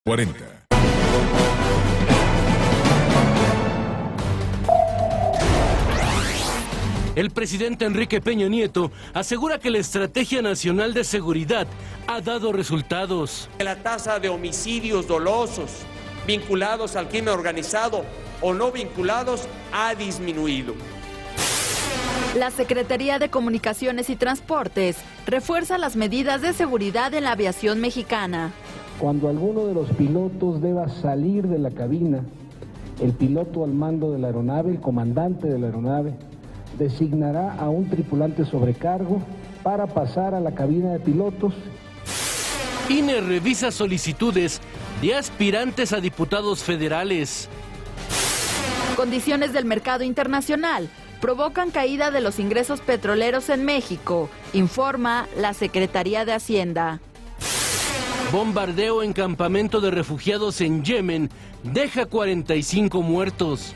40. El presidente Enrique Peña Nieto asegura que la Estrategia Nacional de Seguridad ha dado resultados. La tasa de homicidios dolosos vinculados al crimen organizado o no vinculados ha disminuido. La Secretaría de Comunicaciones y Transportes refuerza las medidas de seguridad en la aviación mexicana. Cuando alguno de los pilotos deba salir de la cabina, el piloto al mando de la aeronave, el comandante de la aeronave, designará a un tripulante sobrecargo para pasar a la cabina de pilotos. INE revisa solicitudes de aspirantes a diputados federales. Condiciones del mercado internacional provocan caída de los ingresos petroleros en México, informa la Secretaría de Hacienda. Bombardeo en campamento de refugiados en Yemen deja 45 muertos.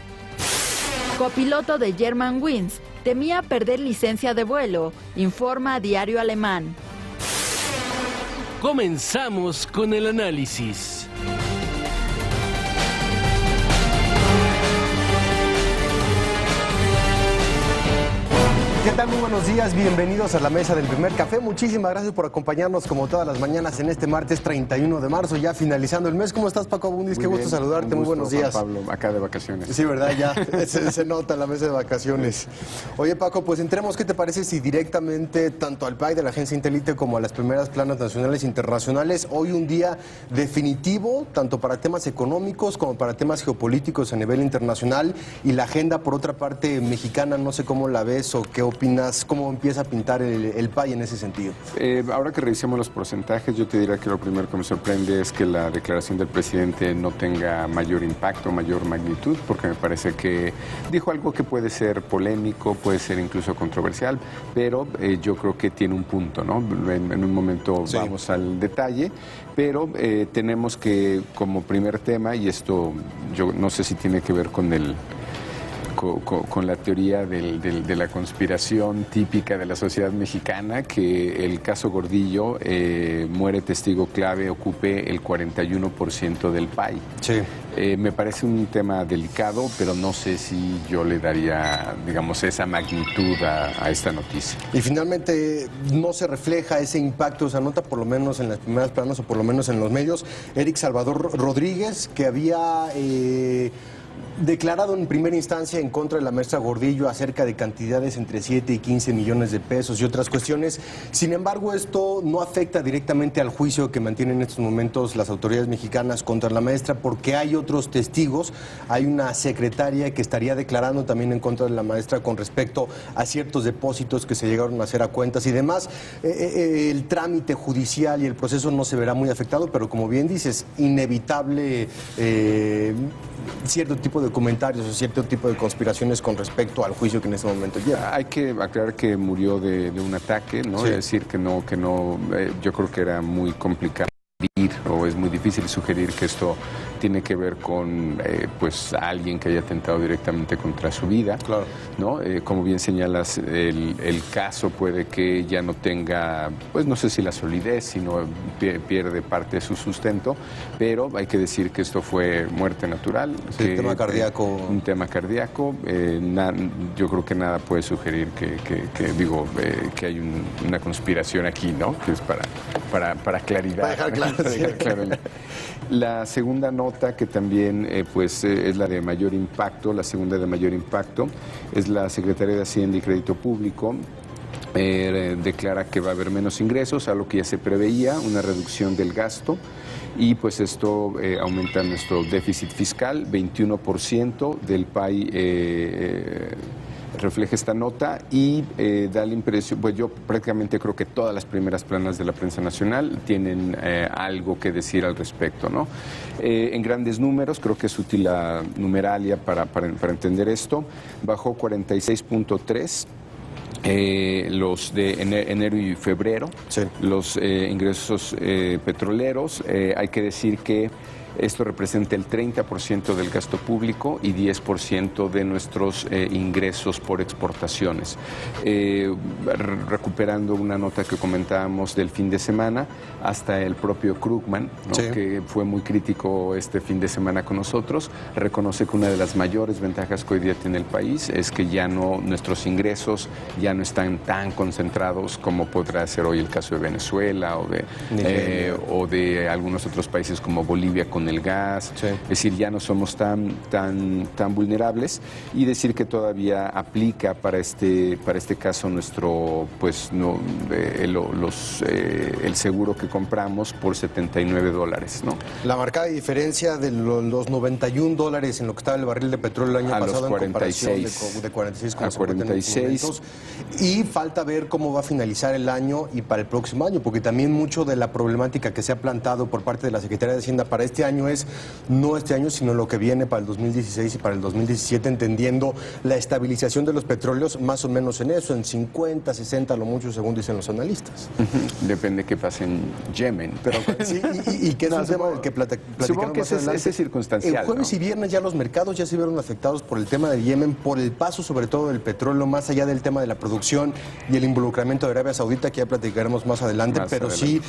Copiloto de Germanwings temía perder licencia de vuelo, informa Diario Alemán. Comenzamos con el análisis. ¿Qué tal? Muy buenos días, bienvenidos a la mesa del primer café. Muchísimas gracias por acompañarnos como todas las mañanas en este martes 31 de marzo, ya finalizando el mes. ¿Cómo estás, Paco Abundis? Qué gusto saludarte, muy buenos días. Pablo, acá de vacaciones. Sí, ¿verdad? Ya se nota la mesa de vacaciones. Oye, Paco, pues entremos, ¿qué te parece si directamente tanto al PAI de la Agencia Intelite como a las primeras planas nacionales e internacionales, hoy un día definitivo, tanto para temas económicos como para temas geopolíticos a nivel internacional, y la agenda, por otra parte, mexicana, no sé cómo la ves o qué opinas, cómo empieza a pintar el PAI en ese sentido? Ahora que revisemos los porcentajes, yo te diría que lo primero que me sorprende es que la declaración del presidente no tenga mayor impacto, mayor magnitud, porque me parece que dijo algo que puede ser polémico, puede ser incluso controversial, pero yo creo que tiene un punto, ¿no? En un momento sí vamos al detalle, pero tenemos que, como primer tema, y esto yo no sé si tiene que ver con la teoría de la conspiración típica de la sociedad mexicana, que el caso Gordillo, muere testigo clave, ocupe el 41% del PAI. Sí. Me parece un tema delicado, pero no sé si yo le daría, digamos, esa magnitud a esta noticia. Y finalmente no se refleja ese impacto, esa nota, por lo menos en las primeras planas o por lo menos en los medios. Eric Salvador Rodríguez, que había declarado en primera instancia en contra de la maestra Gordillo acerca de cantidades entre 7 y 15 millones de pesos y otras cuestiones. Sin embargo, esto no afecta directamente al juicio que mantienen en estos momentos las autoridades mexicanas contra la maestra, porque hay otros testigos. Hay una secretaria que estaría declarando también en contra de la maestra con respecto a ciertos depósitos que se llegaron a hacer a cuentas y demás. El trámite judicial y el proceso no se verá muy afectado, pero como bien dices, inevitable cierto tipo de comentarios o cierto tipo de conspiraciones con respecto al juicio que en este momento lleva. Hay que aclarar que murió de un ataque, ¿no? Sí. Es decir, que no, yo creo que era muy complicado o es muy difícil sugerir que esto tiene que ver con pues alguien que haya atentado directamente contra su vida, claro, ¿no? Como bien señalas, el caso puede que ya no tenga, pues no sé si la solidez, sino pierde parte de su sustento, pero hay que decir que esto fue muerte natural. Sí, un tema cardíaco. Un tema cardíaco. Yo creo que nada puede sugerir que hay una conspiración aquí, ¿no? Que es para claridad. Para dejar claro. La segunda nota, que también es la de mayor impacto, la segunda de mayor impacto, es la Secretaría de Hacienda y Crédito Público. Declara que va a haber menos ingresos, a lo que ya se preveía, una reducción del gasto, y pues esto aumenta nuestro déficit fiscal, 21% del PAI refleja esta nota, y da la impresión, pues yo prácticamente creo que todas las primeras planas de la prensa nacional tienen algo que decir al respecto, ¿no? En grandes números, creo que es útil la numeralia para entender esto. Bajó 46.3 los de enero y febrero, sí, los ingresos petroleros. Hay que decir que Esto representa el 30% del gasto público y 10% de nuestros ingresos por exportaciones. Recuperando una nota que comentábamos del fin de semana, hasta el propio Krugman, ¿no? Sí. Que fue muy crítico este fin de semana con nosotros, reconoce que una de las mayores ventajas que hoy día tiene el país es que ya no, nuestros ingresos ya no están tan concentrados como podrá ser hoy el caso de Venezuela o de algunos otros países como Bolivia con el gas. Sí. Es decir, ya no somos tan vulnerables, y decir que todavía aplica para este caso nuestro, pues no, el seguro que compramos por $79, ¿no? La marcada diferencia de los $91 en lo que estaba el barril de petróleo el año pasado, los 46, de 46 a 46. Y falta ver cómo va a finalizar el año y para el próximo año, porque también mucho de la problemática que se ha plantado por parte de la Secretaría de Hacienda para este año es no este año, sino lo que viene para el 2016 y para el 2017, entendiendo la estabilización de los petróleos más o menos en eso, en 50, 60, lo mucho, según dicen los analistas. Depende qué pase en Yemen. Pero sí, y que es un tema del que platicamos que más adelante. ese es circunstancial. El jueves y viernes ya los mercados ya se vieron afectados por el tema del Yemen, por el paso sobre todo del petróleo, más allá del tema de la producción y el involucramiento de Arabia Saudita, que ya platicaremos más adelante. Sí,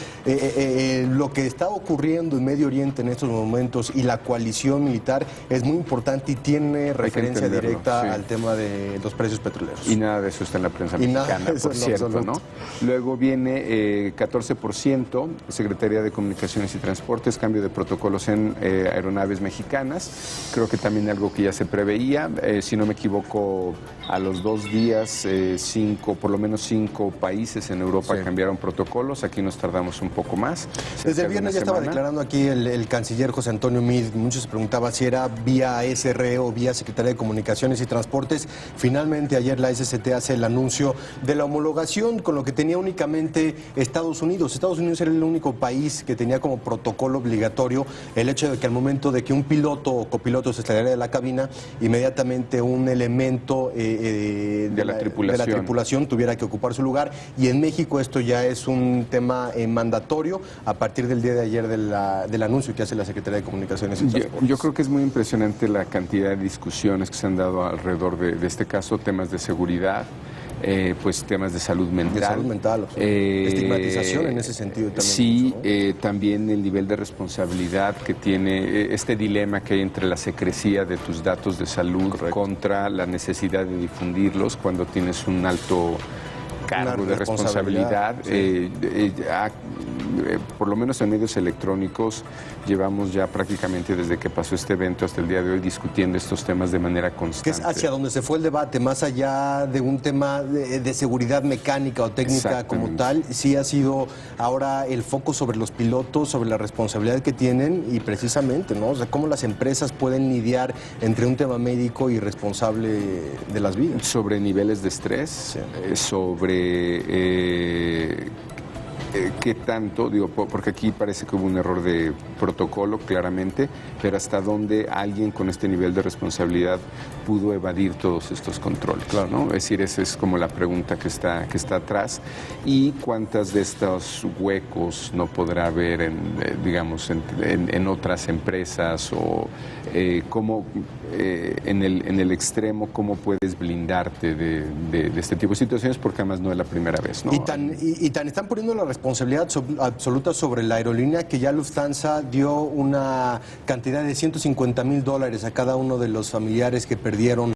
lo que está ocurriendo en Medio Oriente en estos momentos y la coalición militar es muy importante y tiene referencia directa al tema de los precios petroleros. Y nada de eso está en la prensa mexicana, por cierto, ¿no? Luego viene 14%, Secretaría de Comunicaciones y Transportes, cambio de protocolos en aeronaves mexicanas. Creo que también algo que ya se preveía. Si no me equivoco, a los 2 días, por lo menos 5 países en Europa cambiaron protocolos. Aquí nos tardamos un poco más. Desde el viernes ya estaba declarando aquí el canciller José Antonio Meade. Muchos se preguntaban si era vía SRE o vía Secretaría de Comunicaciones y Transportes. Finalmente ayer la SCT hace el anuncio de la homologación con lo que tenía únicamente Estados Unidos. Estados Unidos era el único país que tenía como protocolo obligatorio el hecho de que al momento de que un piloto o copiloto se saliera de la cabina, inmediatamente un elemento de la tripulación tuviera que ocupar su lugar. Y en México esto ya es un tema mandatorio a partir del día de ayer del anuncio que hace la Secretaría de Comunicaciones y Transportes. Yo creo que es muy impresionante la cantidad de discusiones que se han dado alrededor de este caso, temas de seguridad, pues temas de salud mental. De salud mental, estigmatización en ese sentido también. Sí, mucho, ¿no? también el nivel de responsabilidad que tiene este dilema que hay entre la secrecía de tus datos de salud contra la necesidad de difundirlos cuando tienes un alto cargo de responsabilidad. Por lo menos en medios electrónicos llevamos ya prácticamente desde que pasó este evento hasta el día de hoy discutiendo estos temas de manera constante. Que es hacia donde se fue el debate, más allá de un tema de seguridad mecánica o técnica como tal, sí ha sido ahora el foco sobre los pilotos, sobre la responsabilidad que tienen y precisamente, ¿no? O sea, cómo las empresas pueden lidiar entre un tema médico y responsable de las vidas. Sobre niveles de estrés, sobre ¿qué tanto? Digo, porque aquí parece que hubo un error de protocolo, claramente, pero hasta dónde alguien con este nivel de responsabilidad pudo evadir todos estos controles, ¿no? Es decir, esa es como la pregunta que está atrás. Y cuántas de estos huecos no podrá haber en otras empresas, o cómo en el extremo, cómo puedes blindarte de este tipo de situaciones, porque además no es la primera vez, ¿no? Y tan están poniendo la responsabilidad absoluta sobre la aerolínea que ya Lufthansa dio una cantidad de $150,000 a cada uno de los familiares que perdieron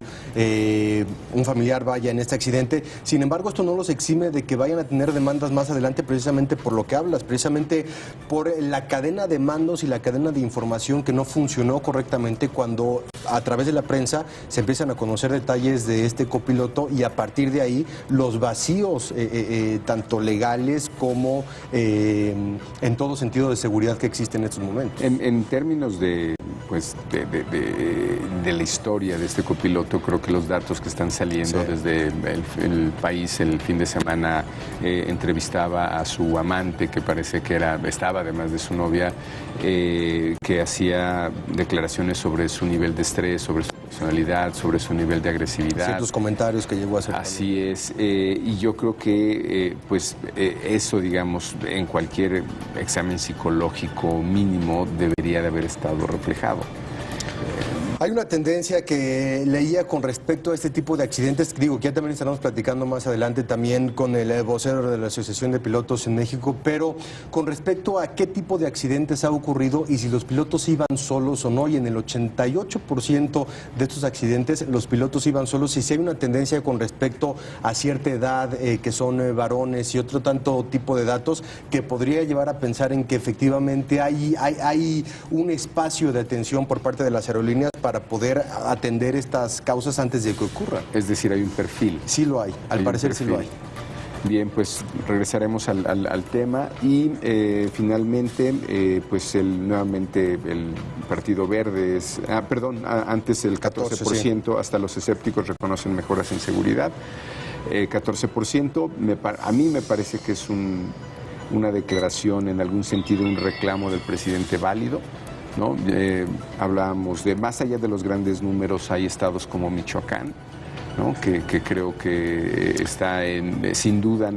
un familiar en este accidente. Sin embargo, esto no los exime de que vayan a tener demandas más adelante, precisamente por lo que hablas, precisamente por la cadena de mandos y la cadena de información que no funcionó correctamente cuando a través de la prensa se empiezan a conocer detalles de este copiloto y a partir de ahí los vacíos tanto legales como en todo sentido de seguridad que existe en estos momentos. En términos de la historia de este copiloto, creo que los datos que están saliendo desde el país el fin de semana, entrevistaba a su amante, que parece que estaba además de su novia, que hacía declaraciones sobre su nivel de estrés, sobre personalidad, sobre su nivel de agresividad. Ciertos comentarios que llegó a hacer. Así es, y yo creo que eso, digamos, en cualquier examen psicológico mínimo debería de haber estado reflejado. Hay una tendencia que leía con respecto a este tipo de accidentes, digo que ya también estaremos platicando más adelante también con el vocero de la Asociación de Pilotos en México, pero con respecto a qué tipo de accidentes ha ocurrido y si los pilotos iban solos o no, y en el 88% de estos accidentes los pilotos iban solos, y si hay una tendencia con respecto a cierta edad, que son varones y otro tanto tipo de datos, que podría llevar a pensar en que efectivamente hay un espacio de atención por parte de las aerolíneas para poder atender estas causas antes de que ocurran. Es decir, hay un perfil. Sí lo hay, al parecer sí lo hay. Bien, pues regresaremos al tema y finalmente, pues nuevamente el Partido Verde es, antes el 14%, sí. Hasta los escépticos reconocen mejoras en seguridad. 14%, a mí me parece que es una declaración, en algún sentido, un reclamo del presidente válido, ¿no? Hablábamos de, más allá de los grandes números, hay estados como Michoacán, ¿no? que creo que está sin duda,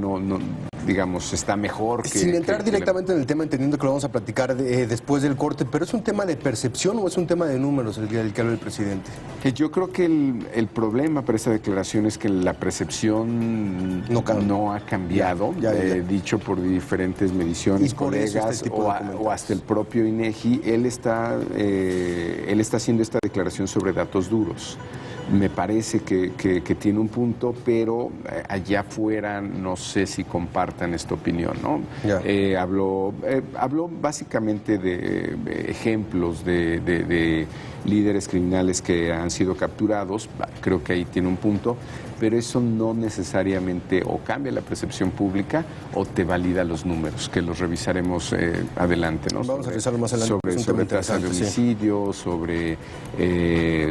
digamos, está mejor. Sin entrar directamente en el tema, entendiendo que lo vamos a platicar después del corte, pero ¿es un tema de percepción o es un tema de números el que habla el presidente? Yo creo que el problema para esta declaración es que la percepción no ha cambiado, ya. Dicho por diferentes mediciones, colegas o hasta el propio INEGI, él está haciendo esta declaración sobre datos duros. Me parece que tiene un punto, pero allá afuera no sé si compartan esta opinión, ¿no? Habló básicamente de ejemplos de líderes criminales que han sido capturados. Creo que ahí tiene un punto, pero eso no necesariamente o cambia la percepción pública o te valida los números, que los revisaremos adelante, ¿no? Vamos a revisarlo más adelante. Sobre tasas de homicidio, sí.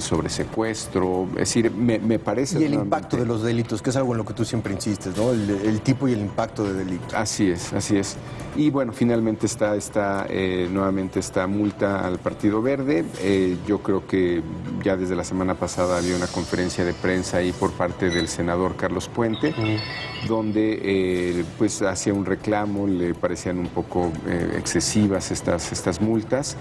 sobre secuestro, es decir, me parece... Y el impacto de los delitos, que es algo en lo que tú siempre insistes, ¿no? El tipo y el impacto de delito. Así es. Y bueno, finalmente está nuevamente esta multa al Partido Verde. Yo creo que ya desde la semana pasada había una conferencia de prensa ahí por parte del senador Carlos Puente, donde pues hacía un reclamo, le parecían un poco excesivas estas multas.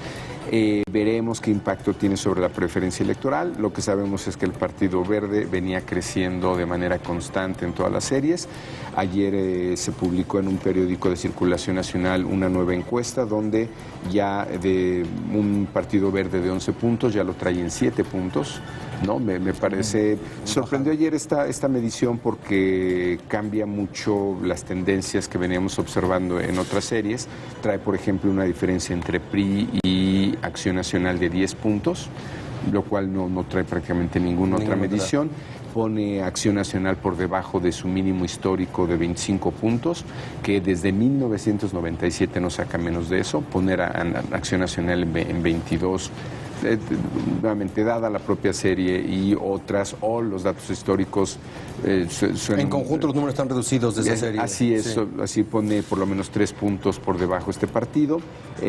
Veremos qué impacto tiene sobre la preferencia electoral. Lo que sabemos es que el Partido Verde venía creciendo de manera constante en todas las series. Ayer se publicó en un periódico de circulación nacional una nueva encuesta donde ya de un Partido Verde de 11 puntos ya lo trae en 7 puntos, ¿no? Me parece... Sorprendió ayer esta medición porque cambia mucho las tendencias que veníamos observando en otras series. Trae, por ejemplo, una diferencia entre PRI y Acción Nacional de 10 puntos, lo cual no trae prácticamente ninguna otra medición. Pone Acción Nacional por debajo de su mínimo histórico de 25 puntos, que desde 1997 no saca menos de eso. Poner a Acción Nacional en 22, nuevamente dada la propia serie y otras, o los datos históricos suenan... En conjunto los números están reducidos de esa serie. Así es, sí. Así pone por lo menos 3 puntos por debajo este partido.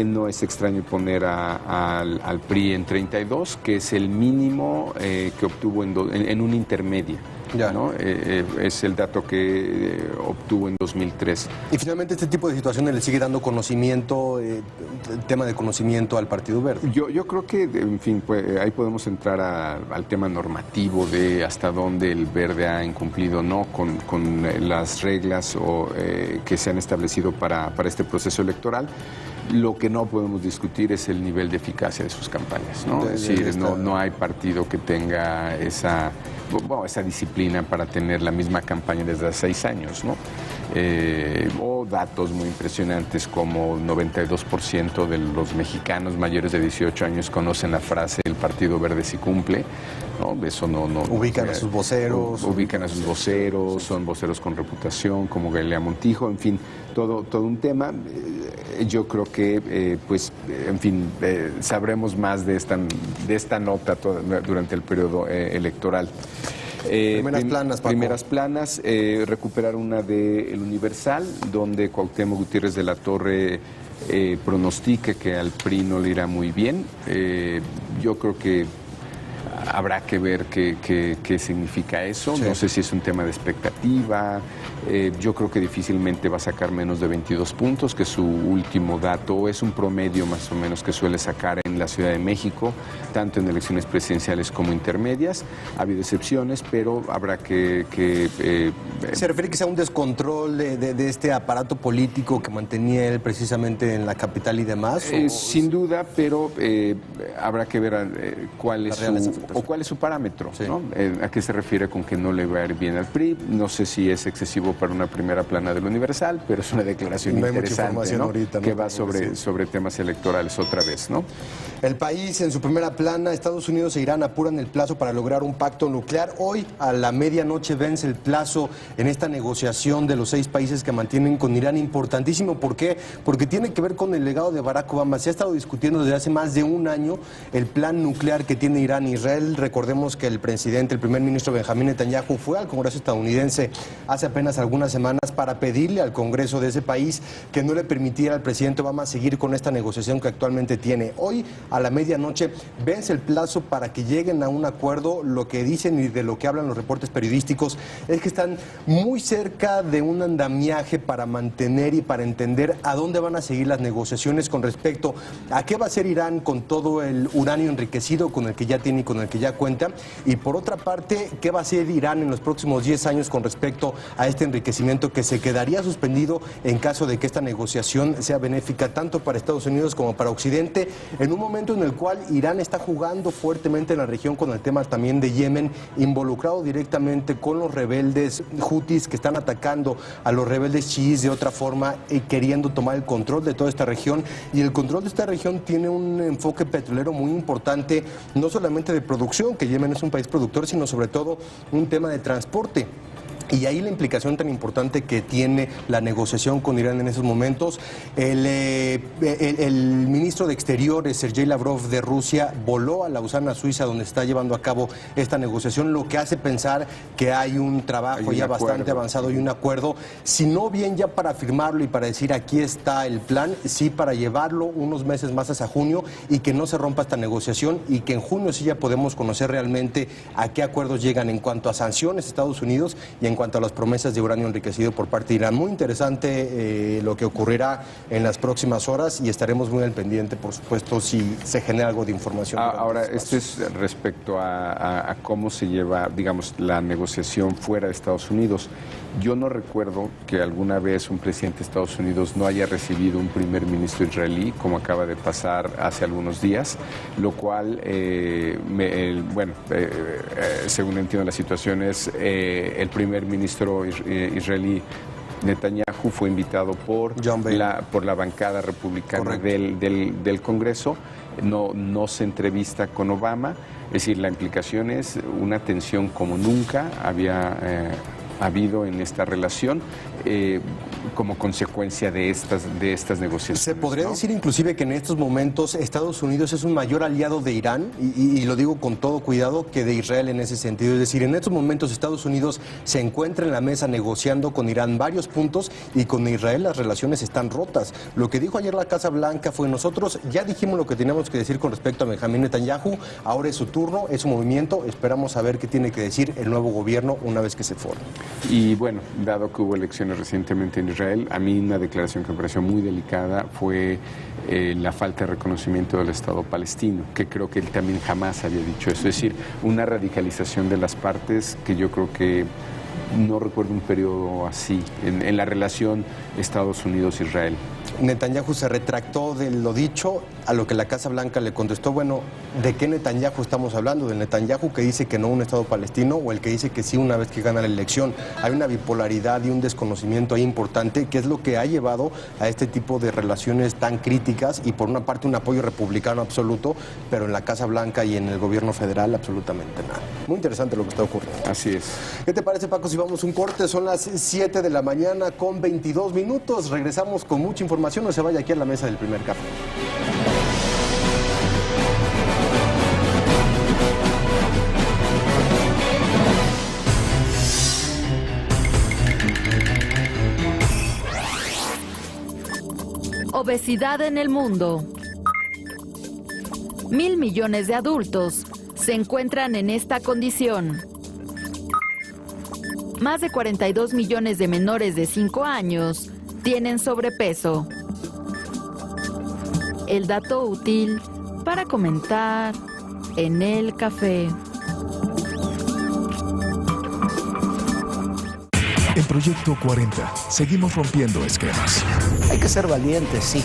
No es extraño poner al PRI en 32, que es el mínimo que obtuvo en un intermedia. ¿No? Es el dato que obtuvo en 2003. Y finalmente este tipo de situaciones le sigue dando conocimiento, el tema de conocimiento al Partido Verde. Yo creo que, en fin, pues, ahí podemos entrar al tema normativo de hasta dónde el Verde ha incumplido o no con las reglas que se han establecido para este proceso electoral. Lo que no podemos discutir es el nivel de eficacia de sus campañas, ¿no? Es decir, no hay partido que tenga esa disciplina para tener la misma campaña desde hace 6 años, ¿no? O datos muy impresionantes como 92% de los mexicanos mayores de 18 años conocen la frase "el Partido Verde sí cumple", ¿no? Eso no ubican a sus voceros. Ubican a sus voceros, son voceros con reputación, como Galilea Montijo, en fin, todo un tema. Yo creo que, pues, en fin, sabremos más de esta nota durante el periodo electoral. Primeras planas, recuperar una de El Universal, donde Cuauhtémoc Gutiérrez de la Torre pronostica que al PRI no le irá muy bien. Yo creo que Habrá que ver qué significa eso. Sí. No sé si es un tema de expectativa. Yo creo que difícilmente va a sacar menos de 22 puntos, que es su último dato, o es un promedio más o menos que suele sacar en la Ciudad de México, tanto en elecciones presidenciales como intermedias. Ha habido excepciones, pero habrá que ¿Se refiere quizá a un descontrol de este aparato político que mantenía él precisamente en la capital y demás? Sin duda, pero habrá que ver cuál es su parámetro, Sí. ¿no? ¿A qué se refiere con que no le va a ir bien al PRI? No sé si es excesivo para una primera plana del Universal, pero es una declaración No hay mucha interesante, información ¿no? ahorita, ¿no? Que va sobre temas electorales otra vez, ¿no? El país en su primera plana, Estados Unidos e Irán apuran el plazo para lograr un pacto nuclear. Hoy a la medianoche vence el plazo en esta negociación de los 6 países que mantienen con Irán. Importantísimo, ¿por qué? Porque tiene que ver con el legado de Barack Obama. Se ha estado discutiendo desde hace más de un año el plan nuclear que tiene Irán e Israel. Recordemos que el primer ministro Benjamín Netanyahu fue al Congreso estadounidense hace apenas algunas semanas para pedirle al Congreso de ese país que no le permitiera al presidente Obama seguir con esta negociación que actualmente tiene. Hoy a la medianoche vence el plazo para que lleguen a un acuerdo. Lo que dicen y de lo que hablan los reportes periodísticos es que están muy cerca de un andamiaje para mantener y para entender a dónde van a seguir las negociaciones con respecto a qué va a hacer Irán con todo el uranio enriquecido con el que ya tiene y con el que ya cuenta, y por otra parte, qué va a hacer Irán en los próximos 10 años con respecto a este enriquecimiento que se quedaría suspendido en caso de que esta negociación sea benéfica tanto para Estados Unidos como para Occidente, en un momento en el cual Irán está jugando fuertemente en la región con el tema también de Yemen, involucrado directamente con los rebeldes hutis que están atacando a los rebeldes chiíes de otra forma y queriendo tomar el control de toda esta región. Y el control de esta región tiene un enfoque petrolero muy importante, no solamente de producción, que Yemen es un país productor, sino sobre todo un tema de transporte. Y ahí la implicación tan importante que tiene la negociación con Irán en esos momentos. El ministro de Exteriores, Sergei Lavrov, de Rusia, voló a Lausana, Suiza, donde está llevando a cabo esta negociación, lo que hace pensar que hay un trabajo ya bastante avanzado y un acuerdo, si no bien ya para firmarlo y para decir aquí está el plan, sí para llevarlo unos meses más hasta junio y que no se rompa esta negociación y que en junio sí ya podemos conocer realmente a qué acuerdos llegan en cuanto a sanciones Estados Unidos y en cuanto a las promesas de uranio enriquecido por parte de Irán. Muy interesante lo que ocurrirá en las próximas horas y estaremos muy al pendiente, por supuesto, si se genera algo de información. Ahora, esto es respecto a cómo se lleva, digamos, la negociación fuera de Estados Unidos. Yo no recuerdo que alguna vez un presidente de Estados Unidos no haya recibido un primer ministro israelí, como acaba de pasar hace algunos días, lo cual, según entiendo la situación, es el primer ministro israelí Netanyahu fue invitado por la bancada republicana del Congreso, no se entrevista con Obama, es decir, la implicación es una tensión como nunca había habido en esta relación como consecuencia de estas negociaciones. Se podría decir inclusive que en estos momentos Estados Unidos es un mayor aliado de Irán, y lo digo con todo cuidado, que de Israel en ese sentido. Es decir, en estos momentos Estados Unidos se encuentra en la mesa negociando con Irán varios puntos y con Israel las relaciones están rotas. Lo que dijo ayer la Casa Blanca fue: nosotros ya dijimos lo que teníamos que decir con respecto a Benjamín Netanyahu, ahora es su turno, es su movimiento, esperamos a ver qué tiene que decir el nuevo gobierno una vez que se forme. Y bueno, dado que hubo elecciones recientemente en Israel, a mí una declaración que me pareció muy delicada fue la falta de reconocimiento del Estado palestino, que creo que él también jamás había dicho eso. Es decir, una radicalización de las partes que yo creo que no recuerdo un periodo así en la relación Estados Unidos-Israel. Netanyahu se retractó de lo dicho, a lo que la Casa Blanca le contestó: bueno, ¿de qué Netanyahu estamos hablando? ¿Del Netanyahu que dice que no un Estado palestino o el que dice que sí una vez que gana la elección? Hay una bipolaridad y un desconocimiento ahí importante, que es lo que ha llevado a este tipo de relaciones tan críticas, y por una parte un apoyo republicano absoluto, pero en la Casa Blanca y en el gobierno federal absolutamente nada. Muy interesante lo que está ocurriendo. Así es. ¿Qué te parece, Paco, si vamos un corte? Son las 7 de la mañana con 22 minutos. Regresamos con mucha información. No se vaya aquí a la mesa del primer café. Obesidad en el mundo. 1.000 millones de adultos se encuentran en esta condición. Más de 42 millones de menores de 5 años tienen sobrepeso. El dato útil para comentar en el café. En Proyecto 40 seguimos rompiendo esquemas. Hay que ser valiente, sí,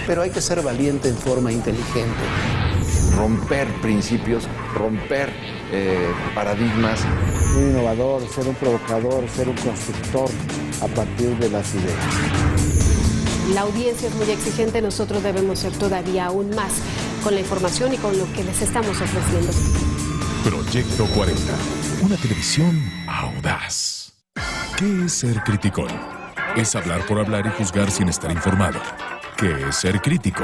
pero hay que ser valiente en forma inteligente. Romper principios, romper paradigmas. Un innovador, ser un provocador, ser un constructor a partir de las ideas. La audiencia es muy exigente, nosotros debemos ser todavía aún más con la información y con lo que les estamos ofreciendo. Proyecto 40, una televisión audaz. ¿Qué es ser criticón? Es hablar por hablar y juzgar sin estar informado. ¿Qué es ser crítico?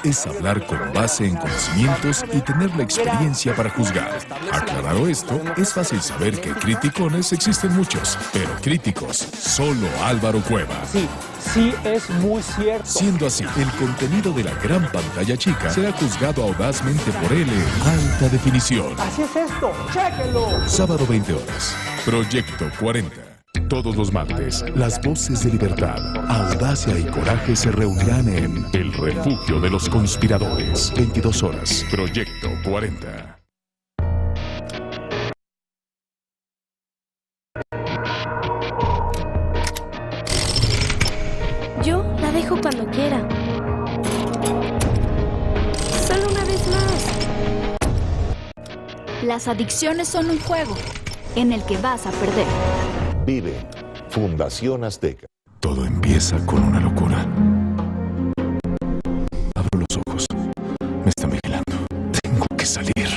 Es hablar con base en conocimientos y tener la experiencia para juzgar. Aclarado esto, es fácil saber que criticones existen muchos, pero críticos, solo Álvaro Cueva. Sí, es muy cierto. Siendo así, el contenido de la gran pantalla chica será juzgado audazmente por él en alta definición. Así es esto, chéquenlo. Sábado 20 horas. Proyecto 40. Todos los martes, las voces de libertad, audacia y coraje se reunirán en El Refugio de los Conspiradores. 22 horas. Proyecto 40. Yo la dejo cuando quiera. Solo una vez más. Las adicciones son un juego en el que vas a perder. Vive Fundación Azteca. Todo empieza con una locura. Abro los ojos. Me están vigilando. Tengo que salir.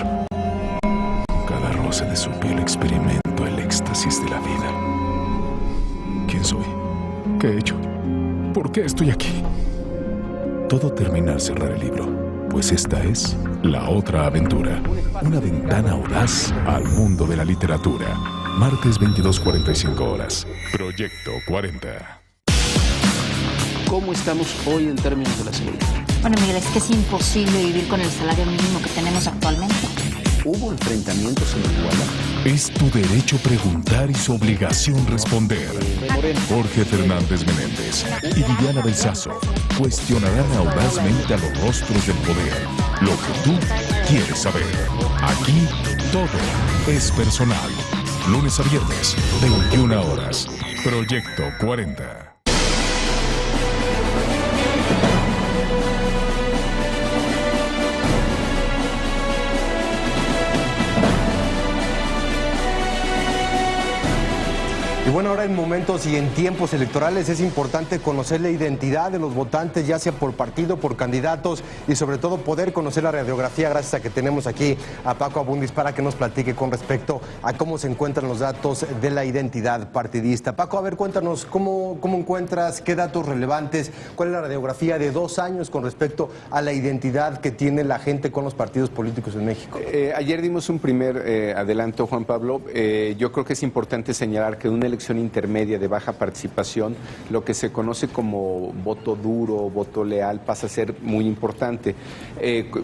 Con cada roce de su piel experimento el éxtasis de la vida. ¿Quién soy? ¿Qué he hecho? ¿Por qué estoy aquí? Todo termina al cerrar el libro, pues esta es La Otra Aventura. Una ventana audaz al mundo de la literatura. Martes 22:45 horas. Proyecto 40. ¿Cómo estamos hoy en términos de la seguridad? Bueno, Miguel, es que es imposible vivir con el salario mínimo que tenemos actualmente. ¿Hubo enfrentamientos en Iguala? Es tu derecho preguntar y su obligación responder. Jorge Fernández Menéndez y Viviana Belsazo cuestionarán audazmente a los rostros del poder. Lo que tú quieres saber. Aquí todo es personal. Lunes a viernes, 21 horas. Proyecto 40. Y bueno, ahora en momentos y en tiempos electorales es importante conocer la identidad de los votantes, ya sea por partido, por candidatos y sobre todo poder conocer la radiografía gracias a que tenemos aquí a Paco Abundis para que nos platique con respecto a cómo se encuentran los datos de la identidad partidista. Paco, a ver, cuéntanos cómo encuentras, qué datos relevantes, cuál es la radiografía de 2 años con respecto a la identidad que tiene la gente con los partidos políticos en México. Ayer dimos un primer adelanto, Juan Pablo. Yo creo que es importante señalar que una elección intermedia de baja participación, lo que se conoce como voto duro, voto leal, pasa a ser muy importante.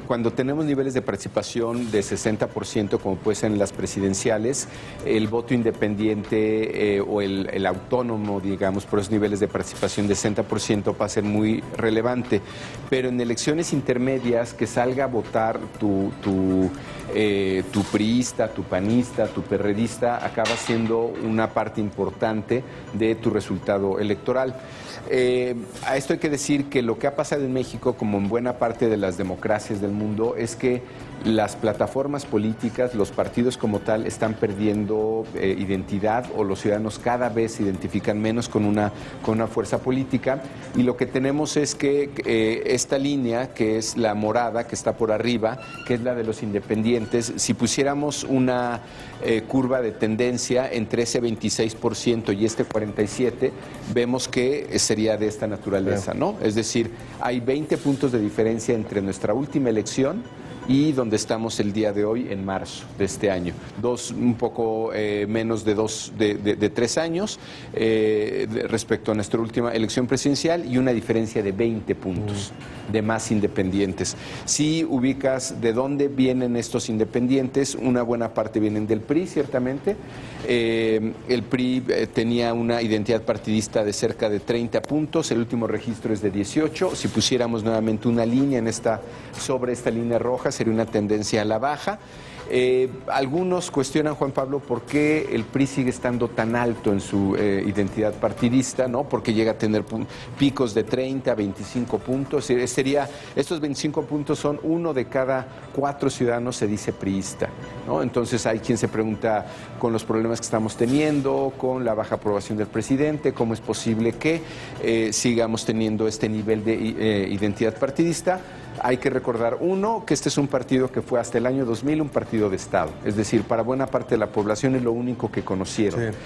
Cuando tenemos niveles de participación de 60%, como puede ser en las presidenciales, el voto independiente o el autónomo, digamos, por esos niveles de participación de 60% va a ser muy relevante. Pero en elecciones intermedias, que salga a votar tu priista, tu panista, tu perredista, acaba siendo una parte importante de tu resultado electoral. A esto hay que decir que lo que ha pasado en México, como en buena parte de las democracias del mundo, es que las plataformas políticas, los partidos como tal, están perdiendo identidad, o los ciudadanos cada vez se identifican menos con una fuerza política, y lo que tenemos es que esta línea, que es la morada, que está por arriba, que es la de los independientes, si pusiéramos una curva de tendencia entre ese 26% y este 47%, vemos que sería de esta naturaleza, ¿no? Es decir, hay 20 puntos de diferencia entre nuestra última elección y donde estamos el día de hoy en marzo de este año. Un poco menos de 3 años respecto a nuestra última elección presidencial y una diferencia de 20 puntos de más independientes. Si ubicas de dónde vienen estos independientes, una buena parte vienen del PRI, ciertamente. El PRI tenía una identidad partidista de cerca de 30 puntos, el último registro es de 18. Si pusiéramos nuevamente una línea sobre esta línea roja, sería una tendencia a la baja. Algunos cuestionan, Juan Pablo, por qué el PRI sigue estando tan alto en su identidad partidista, ¿no? Porque llega a tener picos de 30, 25 puntos. Estos 25 puntos son 1 de cada 4 ciudadanos se dice priista, ¿no? Entonces hay quien se pregunta, con los problemas que estamos teniendo, con la baja aprobación del presidente, ¿cómo es posible que sigamos teniendo este nivel de identidad partidista? Hay que recordar, uno, que este es un partido que fue hasta el año 2000 un partido de Estado. Es decir, para buena parte de la población es lo único que conocieron. Sí.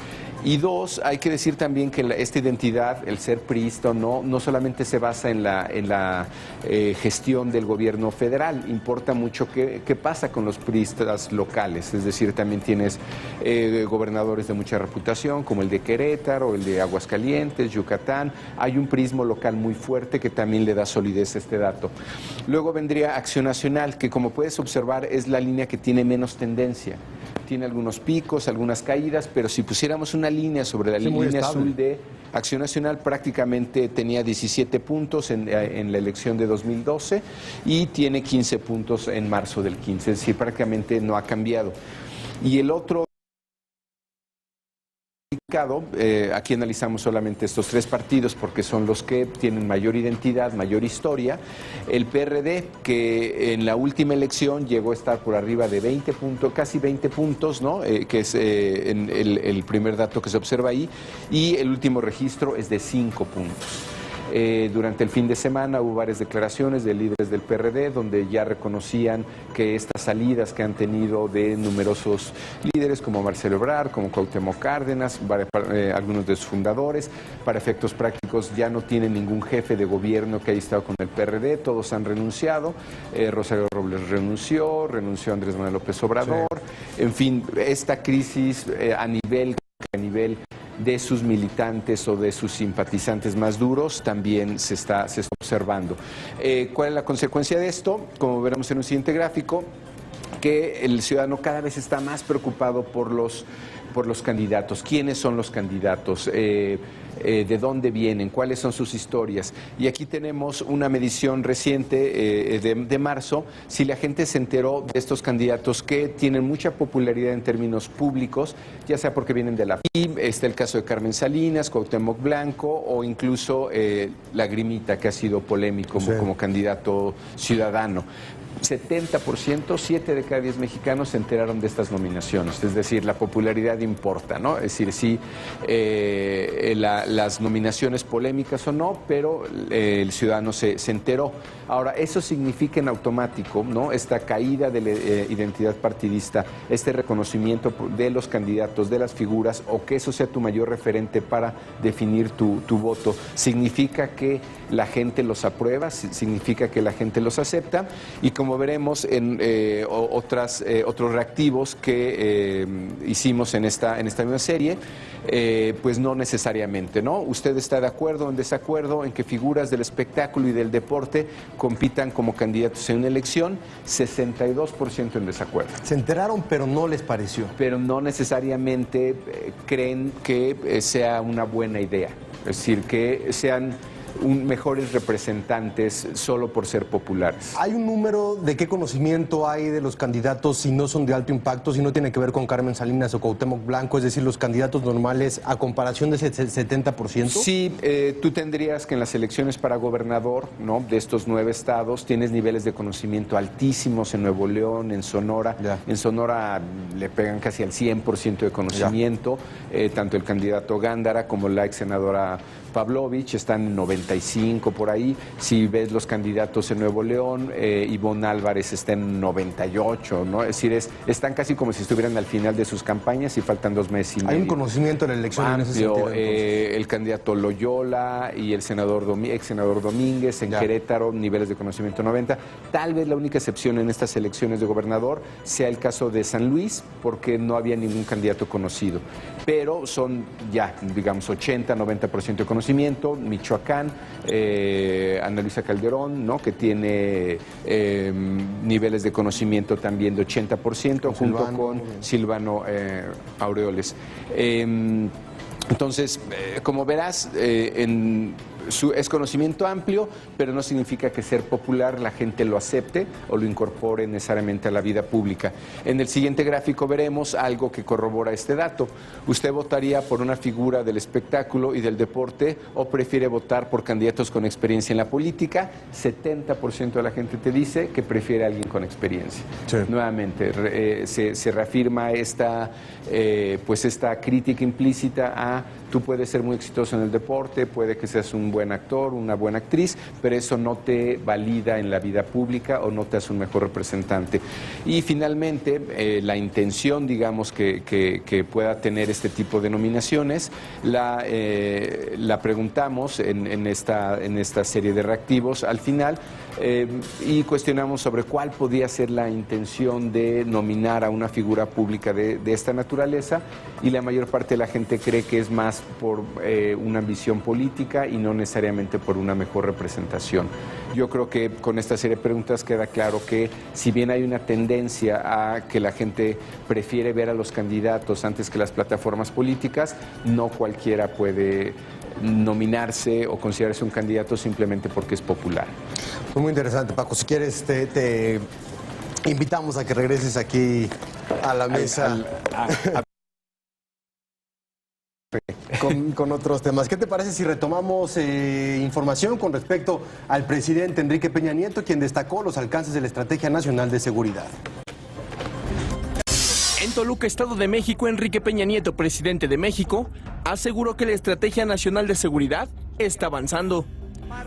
Y dos, hay que decir también que esta identidad, el ser priista o no solamente se basa en la gestión del gobierno federal. Importa mucho qué pasa con los priistas locales. Es decir, también tienes gobernadores de mucha reputación, como el de Querétaro, el de Aguascalientes, Yucatán. Hay un prismo local muy fuerte que también le da solidez a este dato. Luego vendría Acción Nacional, que como puedes observar es la línea que tiene menos tendencia. Tiene algunos picos, algunas caídas, pero si pusiéramos una línea sobre la línea azul de Acción Nacional, prácticamente tenía 17 puntos en la elección de 2012 y tiene 15 puntos en marzo del 15, es decir, prácticamente no ha cambiado. Y el otro... Aquí analizamos solamente estos 3 partidos porque son los que tienen mayor identidad, mayor historia. El PRD, que en la última elección llegó a estar por arriba de 20 puntos, casi 20 puntos, ¿no? Que es el primer dato que se observa ahí, y el último registro es de 5 puntos. Durante el fin de semana hubo varias declaraciones de líderes del PRD donde ya reconocían que estas salidas que han tenido de numerosos líderes como Marcelo Ebrard, como Cuauhtémoc Cárdenas, algunos de sus fundadores, para efectos prácticos ya no tienen ningún jefe de gobierno que haya estado con el PRD, todos han renunciado. Rosario Robles renunció Andrés Manuel López Obrador. Sí. En fin, esta crisis a nivel de sus militantes o de sus simpatizantes más duros también se está observando. ¿Cuál es la consecuencia de esto? Como veremos en un siguiente gráfico, que el ciudadano cada vez está más preocupado por los candidatos. ¿Quiénes son los candidatos? ¿De dónde vienen? ¿Cuáles son sus historias? Y aquí tenemos una medición reciente de marzo. Si la gente se enteró de estos candidatos que tienen mucha popularidad en términos públicos, ya sea porque vienen de la PRI, está el caso de Carmen Salinas, Cuauhtémoc Blanco o incluso Lagrimita, que ha sido polémico como candidato ciudadano. 70%, 7 de cada 10 mexicanos se enteraron de estas nominaciones, es decir, la popularidad importa, ¿no? Es decir, sí, las nominaciones polémicas o no, pero el ciudadano se enteró. Ahora, eso significa en automático, ¿no? Esta caída de la identidad partidista, este reconocimiento de los candidatos, de las figuras, o que eso sea tu mayor referente para definir tu voto, significa que la gente los aprueba, significa que la gente los acepta, y como veremos en otros reactivos que hicimos en esta misma serie, pues no necesariamente, ¿no? ¿Usted está de acuerdo o en desacuerdo en que figuras del espectáculo y del deporte compitan como candidatos en una elección? 62% en desacuerdo. Se enteraron, pero no les pareció. Pero no necesariamente creen que sea una buena idea. Es decir, que sean mejores representantes solo por ser populares. ¿Hay un número de qué conocimiento hay de los candidatos si no son de alto impacto, si no tiene que ver con Carmen Salinas o Cuauhtémoc Blanco, es decir, los candidatos normales a comparación de ese 70%? Sí, tú tendrías que en las elecciones para gobernador, ¿no?, de estos 9 estados, tienes niveles de conocimiento altísimos en Nuevo León, en Sonora. Ya. En Sonora le pegan casi al 100% de conocimiento, tanto el candidato Gándara como la ex senadora Pavlovich están en 95 por ahí. Si ves los candidatos en Nuevo León, Ivonne Álvarez está en 98, ¿no? Es decir, están casi como si estuvieran al final de sus campañas y faltan 2 meses y medio. Hay un conocimiento de la elección amplio, en ese sentido. El candidato Loyola y el ex senador Domínguez en Querétaro, niveles de conocimiento 90. Tal vez la única excepción en estas elecciones de gobernador sea el caso de San Luis, porque no había ningún candidato conocido. Pero son ya, digamos, 80-90% de conocimiento. Michoacán, Ana Luisa Calderón, ¿no? Que tiene niveles de conocimiento también de 80%, junto con Silvano Aureoles. Entonces, como verás, es conocimiento amplio, pero no significa que ser popular la gente lo acepte o lo incorpore necesariamente a la vida pública. En el siguiente gráfico veremos algo que corrobora este dato. ¿Usted votaría por una figura del espectáculo y del deporte o prefiere votar por candidatos con experiencia en la política? 70% de la gente te dice que prefiere a alguien con experiencia. Sí. Nuevamente, se reafirma esta crítica implícita a tú puedes ser muy exitoso en el deporte, puede que seas un buen actor, una buena actriz, pero eso no te valida en la vida pública o no te hace un mejor representante. Y finalmente, la intención, digamos, que pueda tener este tipo de nominaciones, la preguntamos en esta serie de reactivos al final y cuestionamos sobre cuál podía ser la intención de nominar a una figura pública de esta naturaleza, y la mayor parte de la gente cree que es más por una ambición política y no necesariamente por una mejor representación. Yo creo que con esta serie de preguntas queda claro que si bien hay una tendencia a que la gente prefiere ver a los candidatos antes que las plataformas políticas, no cualquiera puede nominarse o considerarse un candidato simplemente porque es popular. Fue muy interesante, Paco. Si quieres, te invitamos a que regreses aquí a la mesa. Con otros temas. ¿Qué te parece si retomamos información con respecto al presidente Enrique Peña Nieto, quien destacó los alcances de la Estrategia Nacional de Seguridad? En Toluca, Estado de México, Enrique Peña Nieto, presidente de México, aseguró que la Estrategia Nacional de Seguridad está avanzando.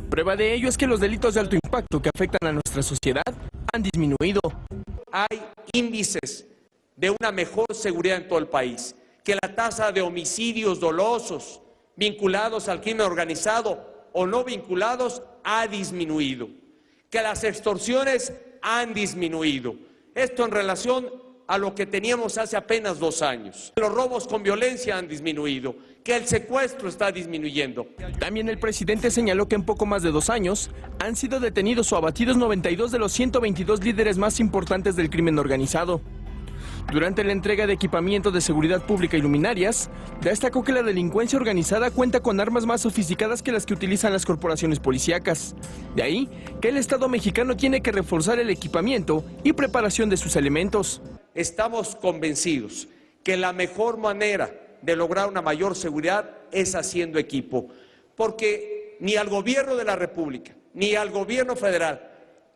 Prueba de ello es que los delitos de alto impacto que afectan a nuestra sociedad han disminuido. Hay índices de una mejor seguridad en todo el país, que la tasa de homicidios dolosos vinculados al crimen organizado o no vinculados ha disminuido, que las extorsiones han disminuido. Esto en relación a lo que teníamos hace apenas 2 años. Los robos con violencia han disminuido, que el secuestro está disminuyendo. También el presidente señaló que en poco más de 2 años han sido detenidos o abatidos 92 de los 122 líderes más importantes del crimen organizado. Durante la entrega de equipamiento de seguridad pública y luminarias, destacó que la delincuencia organizada cuenta con armas más sofisticadas que las que utilizan las corporaciones policíacas. De ahí que el Estado mexicano tiene que reforzar el equipamiento y preparación de sus elementos. Estamos convencidos que la mejor manera de lograr una mayor seguridad es haciendo equipo, porque ni al gobierno de la República, ni al gobierno federal,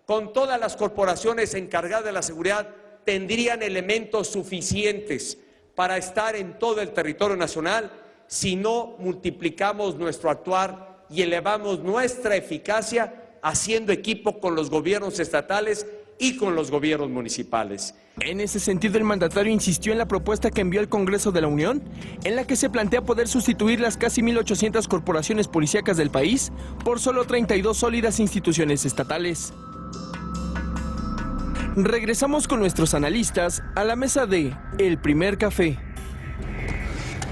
con todas las corporaciones encargadas de la seguridad, tendrían elementos suficientes para estar en todo el territorio nacional si no multiplicamos nuestro actuar y elevamos nuestra eficacia haciendo equipo con los gobiernos estatales y con los gobiernos municipales. En ese sentido, el mandatario insistió en la propuesta que envió al Congreso de la Unión, en la que se plantea poder sustituir las casi 1,800 corporaciones policíacas del país por solo 32 sólidas instituciones estatales. Regresamos con nuestros analistas a la mesa de El Primer Café.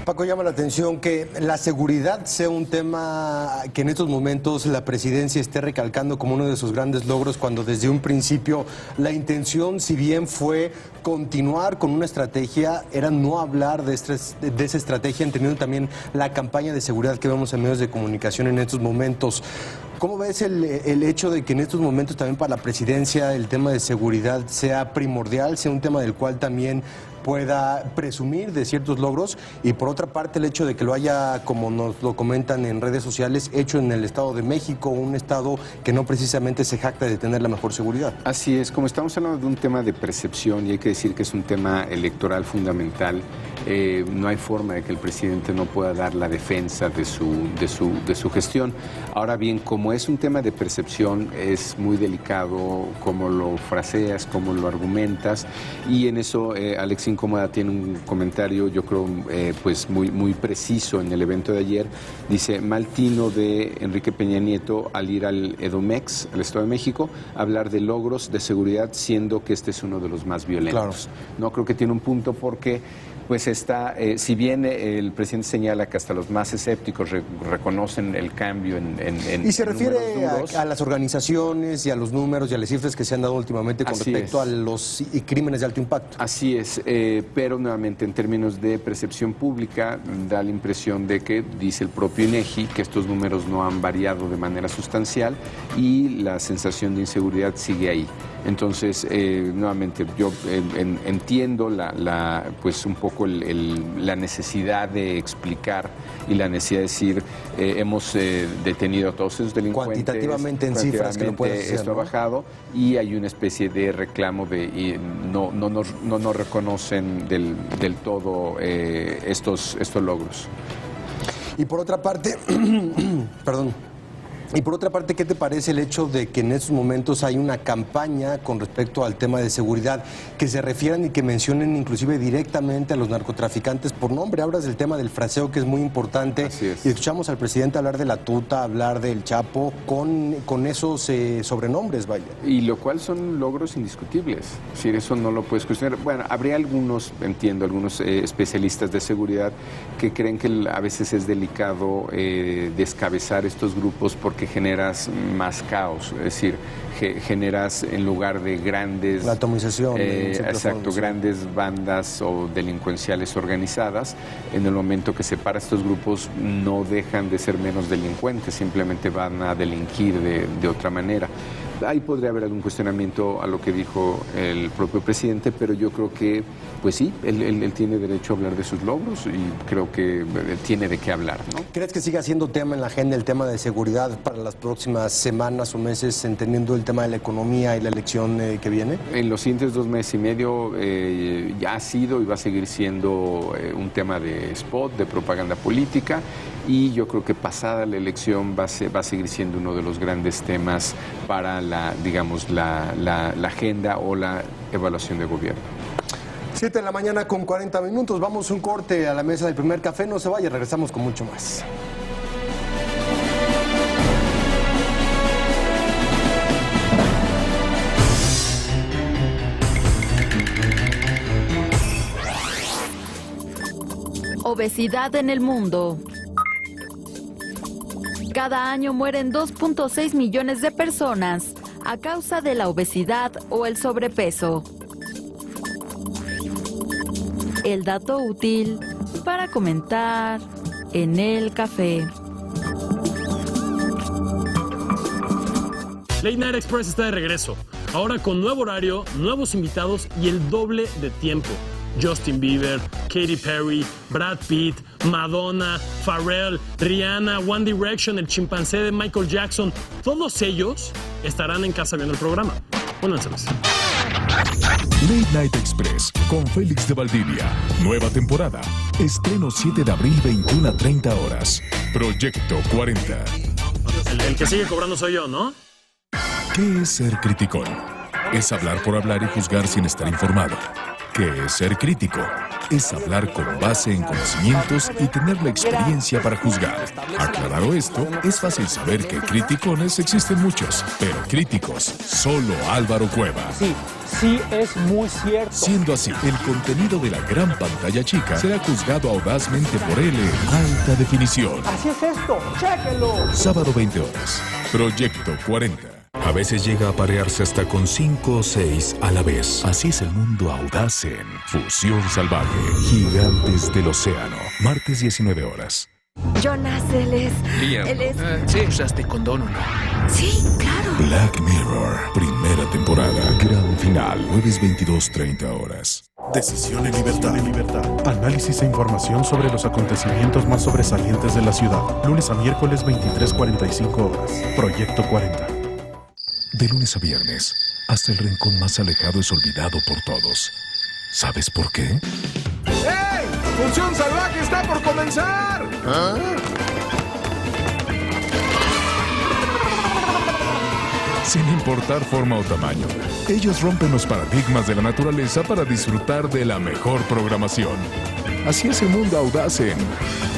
Paco, llama la atención que la seguridad sea un tema que en estos momentos la presidencia esté recalcando como uno de sus grandes logros, cuando desde un principio la intención, si bien fue continuar con una estrategia, era no hablar de esa estrategia, entendiendo también la campaña de seguridad que vemos en medios de comunicación en estos momentos. ¿Cómo ves el hecho de que en estos momentos también para la presidencia el tema de seguridad sea primordial, sea un tema del cual también pueda presumir de ciertos logros, y por otra parte el hecho de que lo haya, como nos lo comentan en redes sociales, hecho en el Estado de México, un estado que no precisamente se jacta de tener la mejor seguridad. Así es, como estamos hablando de un tema de percepción, y hay que decir que es un tema electoral fundamental, no hay forma de que el presidente no pueda dar la defensa de su gestión. Ahora bien, como es un tema de percepción, es muy delicado cómo lo fraseas, cómo lo argumentas, y en eso Alex Incómoda tiene un comentario, yo creo, pues muy preciso en el evento de ayer. Dice: mal tino de Enrique Peña Nieto al ir al Edomex, al Estado de México, a hablar de logros de seguridad, siendo que este es uno de los más violentos. Claro. No, creo que tiene un punto, porque pues está, si bien el presidente señala que hasta los más escépticos reconocen el cambio en y se refiere a las organizaciones y a los números y a las cifras que se han dado últimamente con respecto a los crímenes de alto impacto. Así es, pero nuevamente en términos de percepción pública da la impresión de que, dice el propio INEGI, que estos números no han variado de manera sustancial y la sensación de inseguridad sigue ahí. Entonces, nuevamente, yo entiendo pues un poco la necesidad de explicar y la necesidad de decir, hemos detenido a todos esos delincuentes. Cuantitativamente en cifras que lo puedes hacer, esto ha bajado, y hay una especie de reclamo de no nos reconocen del todo estos logros. Y por otra parte, perdón. Y por otra parte, ¿qué te parece el hecho de que en estos momentos hay una campaña con respecto al tema de seguridad, que se refieran y que mencionen inclusive directamente a los narcotraficantes por nombre? Hablas del tema del fraseo, que es muy importante. Así es. Y escuchamos al presidente hablar de la tuta, hablar del Chapo, con esos sobrenombres, vaya. Y lo cual son logros indiscutibles. Es decir, eso no lo puedes cuestionar. Bueno, habría algunos especialistas de seguridad que creen que a veces es delicado descabezar estos grupos porque generas más caos, es decir, generas en lugar de grandes... La atomización. Exacto, grandes bandas o delincuenciales organizadas, en el momento que separa estos grupos no dejan de ser menos delincuentes, simplemente van a delinquir de otra manera. Ahí podría haber algún cuestionamiento a lo que dijo el propio presidente, pero yo creo que, pues sí, él tiene derecho a hablar de sus logros y creo que tiene de qué hablar, ¿no? ¿Crees que siga siendo tema en la agenda el tema de seguridad para las próximas semanas o meses, entendiendo el tema de la economía y la elección que viene? En los siguientes 2 meses y medio ya ha sido y va a seguir siendo un tema de spot, de propaganda política, y yo creo que pasada la elección va a seguir siendo uno de los grandes temas para la agenda o la evaluación de gobierno. 7 de la mañana con 40 minutos. Vamos un corte a la mesa del primer café. No se vaya, regresamos con mucho más. Obesidad en el mundo. Cada año mueren 2.6 millones de personas a causa de la obesidad o el sobrepeso. El dato útil para comentar en el café. Late Night Express está de regreso, ahora con nuevo horario, nuevos invitados y el doble de tiempo. Justin Bieber, Katy Perry, Brad Pitt, Madonna, Pharrell, Rihanna, One Direction, el chimpancé de Michael Jackson, todos ellos estarán en casa viendo el programa. Pónganselos. Late Night Express con Félix de Valdivia. Nueva temporada. Estreno 7 de abril, 21 a 30 horas. Proyecto 40. El que sigue cobrando soy yo, ¿no? ¿Qué es ser criticón? Es hablar por hablar y juzgar sin estar informado. ¿Qué es ser crítico? Es hablar con base en conocimientos y tener la experiencia para juzgar. Aclarado esto, es fácil saber que criticones existen muchos, pero críticos, solo Álvaro Cueva. Sí, es muy cierto. Siendo así, el contenido de la gran pantalla chica será juzgado audazmente por él en alta definición. Así es esto, chéquenlo. Sábado 20 horas. Proyecto 40. A veces llega a aparearse hasta con 5 o 6 a la vez. Así es el mundo audaz en Fusión Salvaje. Gigantes del Océano. Martes 19 horas. Jonas, él es... Liam. Él es... Sí. ¿Usaste condón o no? Sí, claro. Black Mirror. Primera temporada. Gran final. Jueves 22:30 horas. Decisión en libertad. Análisis e información sobre los acontecimientos más sobresalientes de la ciudad. Lunes a miércoles 23:45 horas. Proyecto 40. De lunes a viernes, hasta el rincón más alejado es olvidado por todos. ¿Sabes por qué? ¡Hey! ¡Función salvaje está por comenzar! ¿Ah? Sin importar forma o tamaño, ellos rompen los paradigmas de la naturaleza para disfrutar de la mejor programación. Así es el mundo audaz en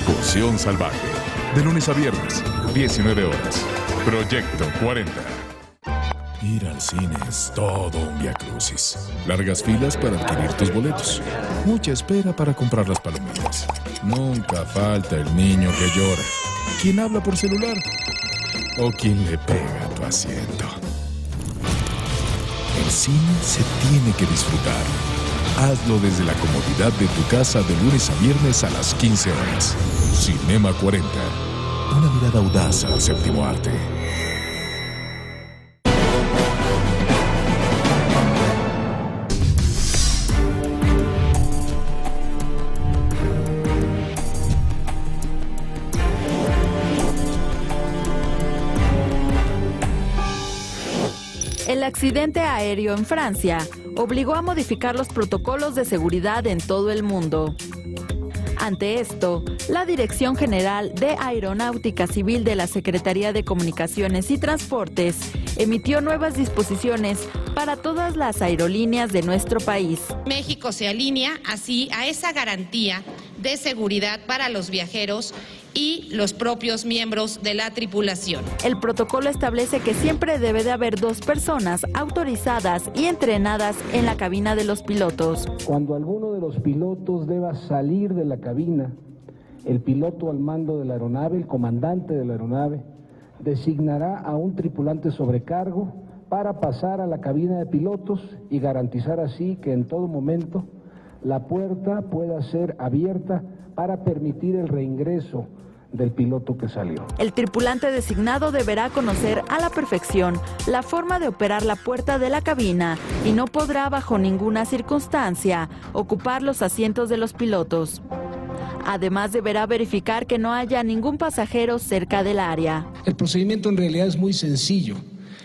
Función Salvaje. De lunes a viernes, 19 horas. Proyecto 40. Ir al cine es todo un viacrucis. Largas filas para adquirir tus boletos. Mucha espera para comprar las palomitas. Nunca falta el niño que llora. ¿Quién habla por celular? O quien le pega a tu asiento. El cine se tiene que disfrutar. Hazlo desde la comodidad de tu casa de lunes a viernes a las 15 horas. Cinema 40. Una mirada audaz al séptimo arte. El accidente aéreo en Francia obligó a modificar los protocolos de seguridad en todo el mundo. Ante esto, la Dirección General de Aeronáutica Civil de la Secretaría de Comunicaciones y Transportes emitió nuevas disposiciones para todas las aerolíneas de nuestro país. México se alinea así a esa garantía de seguridad para los viajeros y los propios miembros de la tripulación. El protocolo establece que siempre debe de haber 2 personas autorizadas y entrenadas en la cabina de los pilotos. Cuando alguno de los pilotos deba salir de la cabina, el piloto al mando de la aeronave, el comandante de la aeronave, designará a un tripulante sobrecargo para pasar a la cabina de pilotos y garantizar así que en todo momento la puerta pueda ser abierta para permitir el reingreso del piloto que salió. El tripulante designado deberá conocer a la perfección la forma de operar la puerta de la cabina y no podrá bajo ninguna circunstancia ocupar los asientos de los pilotos. Además, deberá verificar que no haya ningún pasajero cerca del área. El procedimiento en realidad es muy sencillo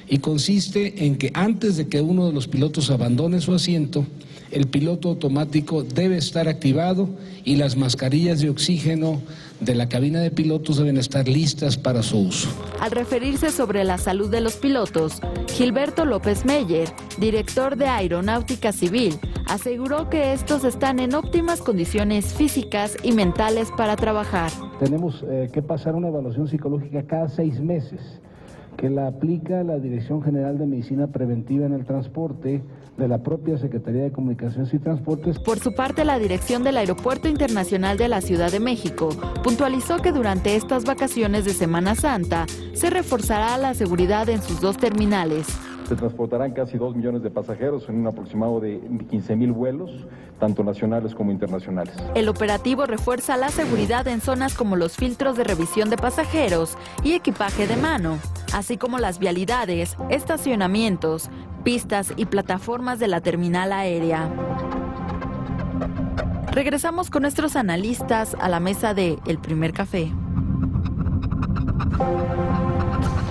y consiste en que antes de que uno de los pilotos abandone su asiento, el piloto automático debe estar activado y las mascarillas de oxígeno de la cabina de pilotos deben estar listas para su uso. Al referirse sobre la salud de los pilotos, Gilberto López Meyer, director de Aeronáutica Civil, aseguró que estos están en óptimas condiciones físicas y mentales para trabajar. Tenemos que pasar una evaluación psicológica cada 6 meses, que la aplica la Dirección General de Medicina Preventiva en el Transporte de la propia Secretaría de Comunicaciones y Transportes. Por su parte, la dirección del Aeropuerto Internacional de la Ciudad de México puntualizó que durante estas vacaciones de Semana Santa se reforzará la seguridad en sus 2 terminales. Se transportarán casi 2 millones de pasajeros en un aproximado de 15,000 vuelos, tanto nacionales como internacionales. El operativo refuerza la seguridad en zonas como los filtros de revisión de pasajeros y equipaje de mano, así como las vialidades, estacionamientos, pistas y plataformas de la terminal aérea. Regresamos con nuestros analistas a la mesa de El Primer Café.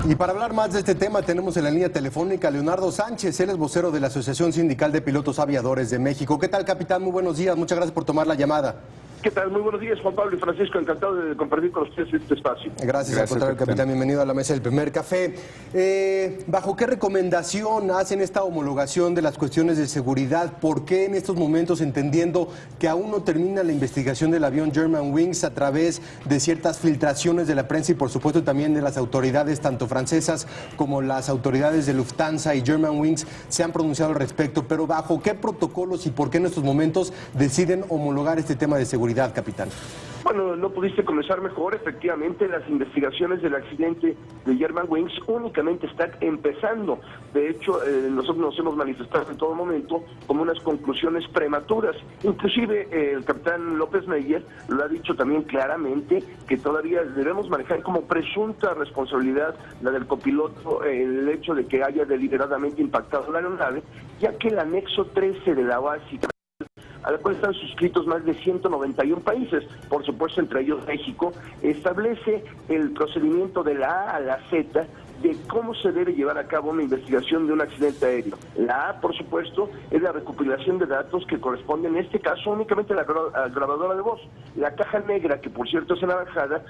Y para hablar más de este tema tenemos en la línea telefónica a Leonardo Sánchez, él es vocero de la Asociación Sindical de Pilotos Aviadores de México. ¿Qué tal, capitán? Muy buenos días, muchas gracias por tomar la llamada. ¿Qué tal? Muy buenos días, Juan Pablo y Francisco. Encantado de compartir con ustedes este espacio. Gracias al contrario, capitán. Bienvenido a la mesa del Primer Café. ¿Bajo qué recomendación hacen esta homologación de las cuestiones de seguridad? ¿Por qué en estos momentos, entendiendo que aún no termina la investigación del avión Germanwings a través de ciertas filtraciones de la prensa y por supuesto también de las autoridades, tanto francesas como las autoridades de Lufthansa y Germanwings, se han pronunciado al respecto? Pero ¿bajo qué protocolos y por qué en estos momentos deciden homologar este tema de seguridad, capitán? Bueno, no pudiste comenzar mejor. Efectivamente, las investigaciones del accidente de Germanwings únicamente están empezando. De hecho, nosotros nos hemos manifestado en todo momento como unas conclusiones prematuras. Inclusive el capitán López Meyer lo ha dicho también claramente, que todavía debemos manejar como presunta responsabilidad la del copiloto el hecho de que haya deliberadamente impactado la aeronave, ya que el anexo 13 de la básica a la cual están suscritos más de 191 países, por supuesto entre ellos México, establece el procedimiento de la A a la Z de cómo se debe llevar a cabo una investigación de un accidente aéreo. La A, por supuesto, es la recopilación de datos que corresponden, en este caso, únicamente a la grabadora de voz. La caja negra, que por cierto es anaranjada,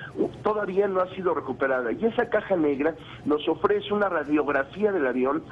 todavía no ha sido recuperada. Y esa caja negra nos ofrece una radiografía del avión,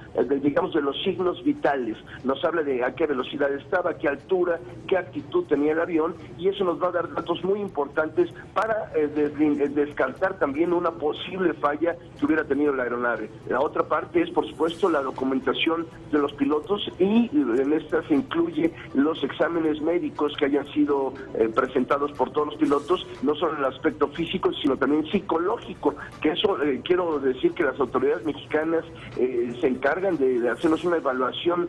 digamos, de los signos vitales. Nos habla de a qué velocidad estaba, a qué altura, qué actitud tenía el avión, y eso nos va a dar datos muy importantes para descartar también una posible falla que hubiera tenido la aeronave. La otra parte es, por supuesto, la documentación de los pilotos, y en esta se incluye los exámenes médicos que hayan sido presentados por todos los pilotos, no solo en el aspecto físico, sino también psicológico, que eso quiero decir que las autoridades mexicanas se encargan de hacernos una evaluación,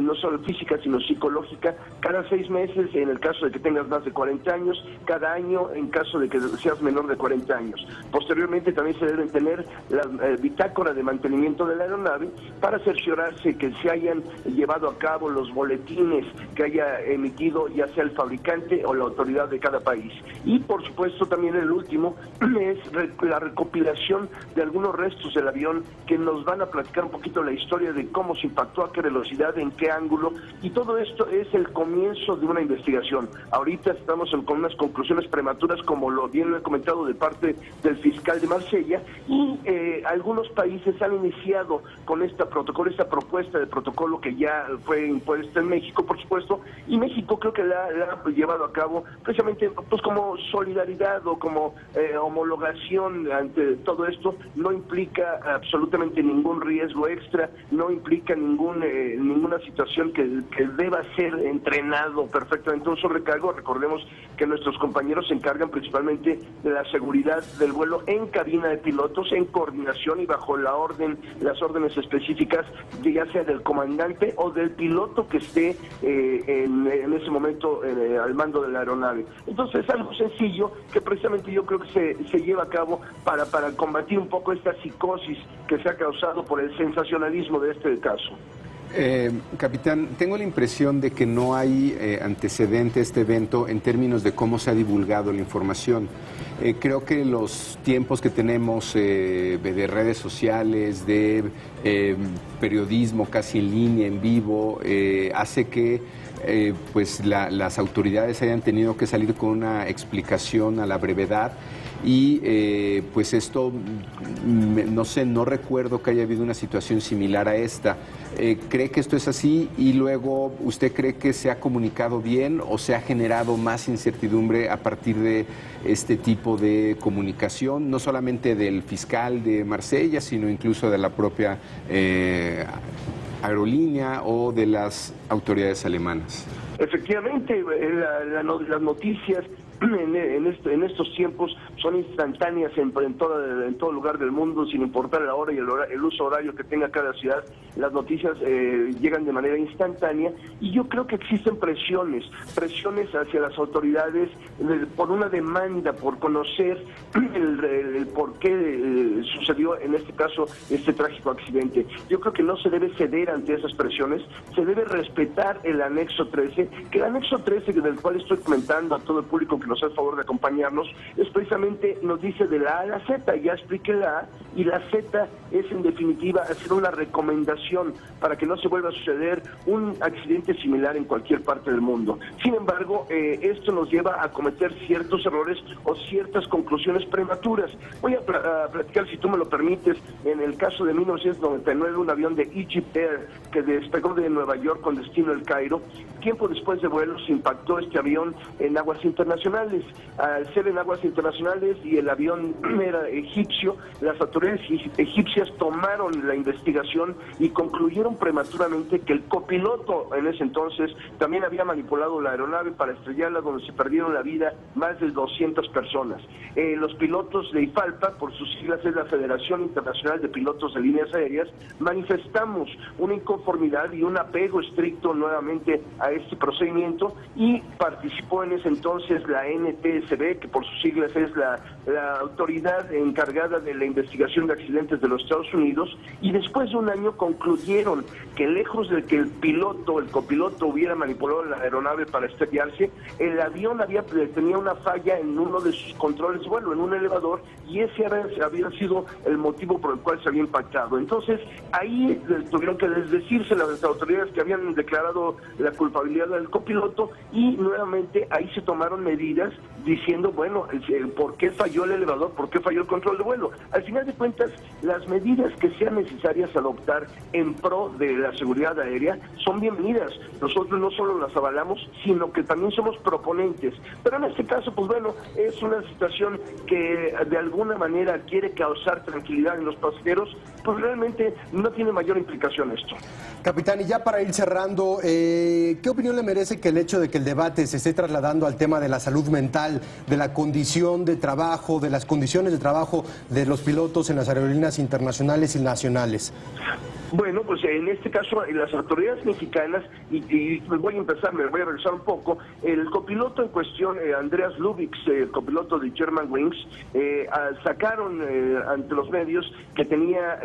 no solo física, sino psicológica, cada 6 meses en el caso de que tengas más de 40 años, cada año en caso de que seas menor de 40 años. Posteriormente también se deben tener las bitácora de mantenimiento de la aeronave para cerciorarse que se hayan llevado a cabo los boletines que haya emitido ya sea el fabricante o la autoridad de cada país. Y por supuesto también el último es la recopilación de algunos restos del avión que nos van a platicar un poquito la historia de cómo se impactó, a qué velocidad, en qué ángulo, y todo esto es el comienzo de una investigación. Ahorita estamos con unas conclusiones prematuras, como lo bien he comentado de parte del fiscal de Marsella, y algunos países han iniciado con esta propuesta de protocolo que ya fue impuesta en México, por supuesto, y México creo que la ha llevado a cabo precisamente pues como solidaridad o como homologación ante todo esto. No implica absolutamente ningún riesgo extra, no implica ninguna situación que deba ser entrenado perfectamente un sobrecargo. Recordemos que nuestros compañeros se encargan principalmente de la seguridad del vuelo en cabina de pilotos, en coordinación y bajo las órdenes específicas, ya sea del comandante o del piloto que esté en ese momento al mando de la aeronave. Entonces es algo sencillo que precisamente yo creo que se lleva a cabo para combatir un poco esta psicosis que se ha causado por el sensacionalismo de este caso. Capitán, tengo la impresión de que no hay antecedente a este evento en términos de cómo se ha divulgado la información. Creo que los tiempos que tenemos de redes sociales, de periodismo casi en línea, en vivo, hace que pues las autoridades hayan tenido que salir con una explicación a la brevedad. Y pues esto, no sé, no recuerdo que haya habido una situación similar a esta. ¿Cree que esto es así? Y luego, ¿usted cree que se ha comunicado bien o se ha generado más incertidumbre a partir de este tipo de comunicación, no solamente del fiscal de Marsella, sino incluso de la propia aerolínea o de las autoridades alemanas? Efectivamente, las noticias en estos tiempos son instantáneas en todo lugar del mundo, sin importar la hora y el uso horario que tenga cada ciudad. Las noticias llegan de manera instantánea, y yo creo que existen presiones hacia las autoridades por una demanda, por conocer el por qué sucedió en este caso este trágico accidente. Yo creo que no se debe ceder ante esas presiones, se debe respetar el anexo 13, que el anexo 13 del cual estoy comentando a todo el público que nos hace el favor de acompañarnos, es precisamente, nos dice de la A a la Z. Ya expliqué la A, y la Z es en definitiva hacer una recomendación para que no se vuelva a suceder un accidente similar en cualquier parte del mundo. Sin embargo, esto nos lleva a cometer ciertos errores o ciertas conclusiones prematuras. Voy a platicar, si tú me lo permites, en el caso de 1999, un avión de Egypt Air que despegó de Nueva York con destino al Cairo. Tiempo después de vuelo se impactó este avión en aguas internacionales. Al ser en aguas internacionales y el avión era egipcio, las autoridades egipcias tomaron la investigación y concluyeron prematuramente que el copiloto en ese entonces también había manipulado la aeronave para estrellarla, donde se perdieron la vida más de 200 personas. Los pilotos de IFALPA, por sus siglas es la Federación Internacional de Pilotos de Líneas Aéreas, manifestamos una inconformidad y un apego estricto nuevamente a este procedimiento, y participó en ese entonces la NTSB, que por sus siglas es la autoridad encargada de la investigación Investigación de Accidentes de los Estados Unidos, y después de un año concluyeron que lejos de que el copiloto hubiera manipulado la aeronave para estrellarse, el avión tenía una falla en uno de sus controles de vuelo, en un elevador, y ese había sido el motivo por el cual se había impactado. Entonces, ahí tuvieron que desdecirse las autoridades que habían declarado la culpabilidad del copiloto, y nuevamente ahí se tomaron medidas diciendo, bueno, ¿por qué falló el elevador? ¿Por qué falló el control de vuelo? Al final de cuentas, las medidas que sean necesarias adoptar en pro de la seguridad aérea son bienvenidas. Nosotros no solo las avalamos, sino que también somos proponentes. Pero en este caso, pues bueno, es una situación que de alguna manera quiere causar tranquilidad en los pasajeros, pues realmente no tiene mayor implicación esto. Capitán, y ya para ir cerrando, ¿qué opinión le merece que el hecho de que el debate se esté trasladando al tema de la salud mental, de la condición de trabajo, de las condiciones de trabajo de los pilotos en las aerolíneas internacionales y nacionales? Bueno, pues en este caso las autoridades mexicanas, y voy a regresar un poco, el copiloto en cuestión, Andreas Lubitz, el copiloto de Germanwings, sacaron ante los medios que tenía